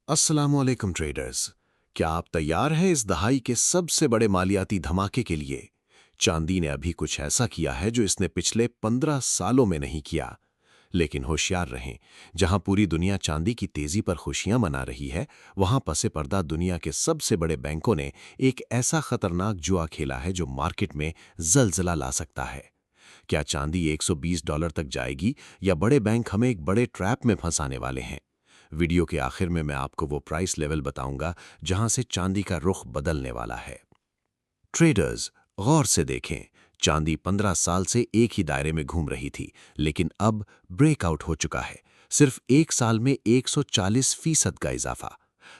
अस्सलामुअलैकुम ट्रेडर्स। क्या आप तैयार हैं इस दहाई के सबसे बड़े मालियाती धमाके के लिए? चांदी ने अभी कुछ ऐसा किया है जो इसने पिछले 15 सालों में नहीं किया। लेकिन होशियार रहें, जहां पूरी दुनिया चांदी की तेजी पर खुशियां मना रही है, वहां पसे पर्दा दुनिया के सबसे बड़े बैंकों ने एक ऐसा खतरनाक जुआ खेला है जो मार्केट में जलजला ला सकता है। क्या चांदी $120 तक जाएगी या बड़े बैंक हमें एक बड़े ट्रैप में फंसाने वाले हैं? वीडियो के आखिर में मैं आपको वो प्राइस लेवल बताऊंगा जहां से चांदी का रुख बदलने वाला है। ट्रेडर्स, गौर से देखें। चांदी 15 साल से एक ही दायरे में घूम रही थी, लेकिन अब ब्रेकआउट हो चुका है। सिर्फ एक साल में 140% का इजाफा।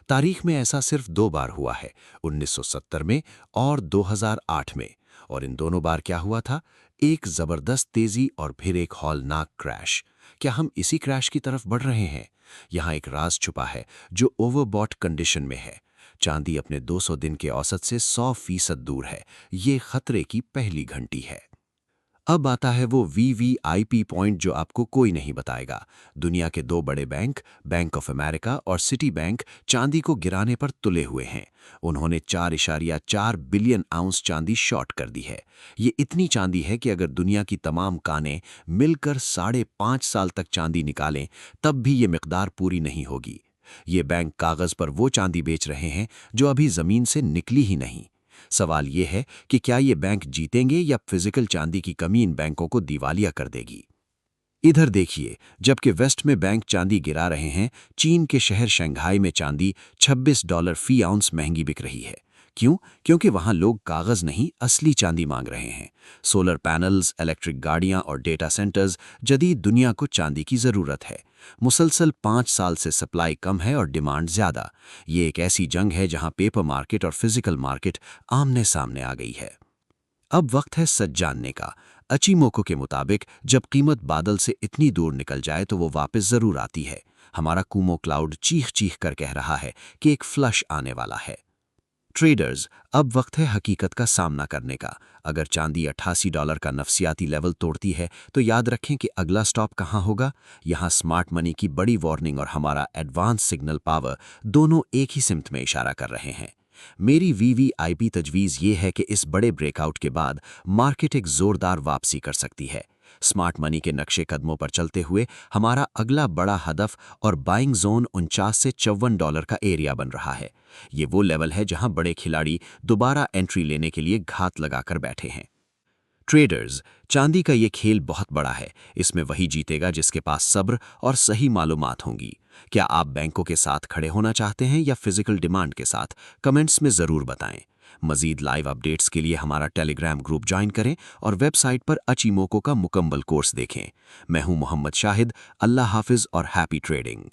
तारीख में ऐसा सिर्फ 2 बार हुआ है, 1970 में और 2008 में। और इन दोनों बार क्या हुआ था? एक जबरदस्त तेजी और फिर एक हौलनाक क्रैश। क्या हम इसी क्रैश की तरफ बढ़ रहे हैं? यहाँ एक राज छुपा है जो ओवरबॉट कंडीशन में है। चांदी अपने 200 दिन के औसत से 100% दूर है। ये खतरे की पहली घंटी है। अब आता है वो वीवीआईपी पॉइंट जो आपको कोई नहीं बताएगा। दुनिया के 2 बड़े बैंक, बैंक ऑफ अमेरिका और सिटी बैंक, चांदी को गिराने पर तुले हुए हैं। उन्होंने 4.4 बिलियन आउंस चांदी शॉर्ट कर दी है। ये इतनी चांदी है कि अगर दुनिया की तमाम कानें मिलकर 5.5 साल तक चांदी निकालें, तब भी ये मिकदार पूरी नहीं होगी। ये बैंक कागज पर वो चांदी बेच रहे हैं जो अभी जमीन से निकली ही नहीं। सवाल ये है कि क्या ये बैंक जीतेंगे या फिजिकल चांदी की कमी इन बैंकों को दिवालिया कर देगी। इधर देखिए, जबकि वेस्ट में बैंक चांदी गिरा रहे हैं, चीन के शहर शंघाई में चांदी $26 फी आउंस महंगी बिक रही है। क्यों? क्योंकि वहां लोग कागज नहीं, असली चांदी मांग रहे हैं। सोलर पैनल्स, इलेक्ट्रिक गाड़ियां और डेटा सेंटर्स, जदीद दुनिया को चांदी की जरूरत है। मुसलसल 5 साल से सप्लाई कम है और डिमांड ज्यादा। ये एक ऐसी जंग है जहां पेपर मार्केट और फिजिकल मार्केट आमने सामने आ गई है। अब वक्त है सच जानने का। अचीमोको के मुताबिक जब कीमत बादल से इतनी दूर निकल जाए तो वो वापस जरूर आती है। हमारा कुमो क्लाउड चीख चीख कर कह रहा है कि एक फ्लश आने वाला है। ट्रेडर्स, अब वक्त है हकीकत का सामना करने का। अगर चांदी $88 का नफसियाती लेवल तोड़ती है तो याद रखें कि अगला स्टॉप कहां होगा। यहां स्मार्ट मनी की बड़ी वार्निंग और हमारा एडवांस सिग्नल पावर दोनों एक ही सिमत में इशारा कर रहे हैं। मेरी वीवीआईपी तजवीज़ ये है कि इस बड़े ब्रेकआउट के बाद मार्केट एक जोरदार वापसी कर सकती है। स्मार्ट मनी के नक्शे कदमों पर चलते हुए हमारा अगला बड़ा हदफ और बाइंग जोन 49 से $54 का एरिया बन रहा है। ये वो लेवल है जहां बड़े खिलाड़ी दोबारा एंट्री लेने के लिए घात लगाकर बैठे हैं। ट्रेडर्स, चांदी का ये खेल बहुत बड़ा है। इसमें वही जीतेगा जिसके पास सब्र और सही मालूमात होंगी। क्या आप बैंकों के साथ खड़े होना चाहते हैं या फिजिकल डिमांड के साथ? कमेंट्स में ज़रूर बताएं। मजीद लाइव अपडेट्स के लिए हमारा टेलीग्राम ग्रुप ज्वाइन करें और वेबसाइट पर अचीमोको का मुकम्मल कोर्स देखें। मैं हूं मोहम्मद शाहिद। अल्लाह हाफिज़ और हैप्पी ट्रेडिंग।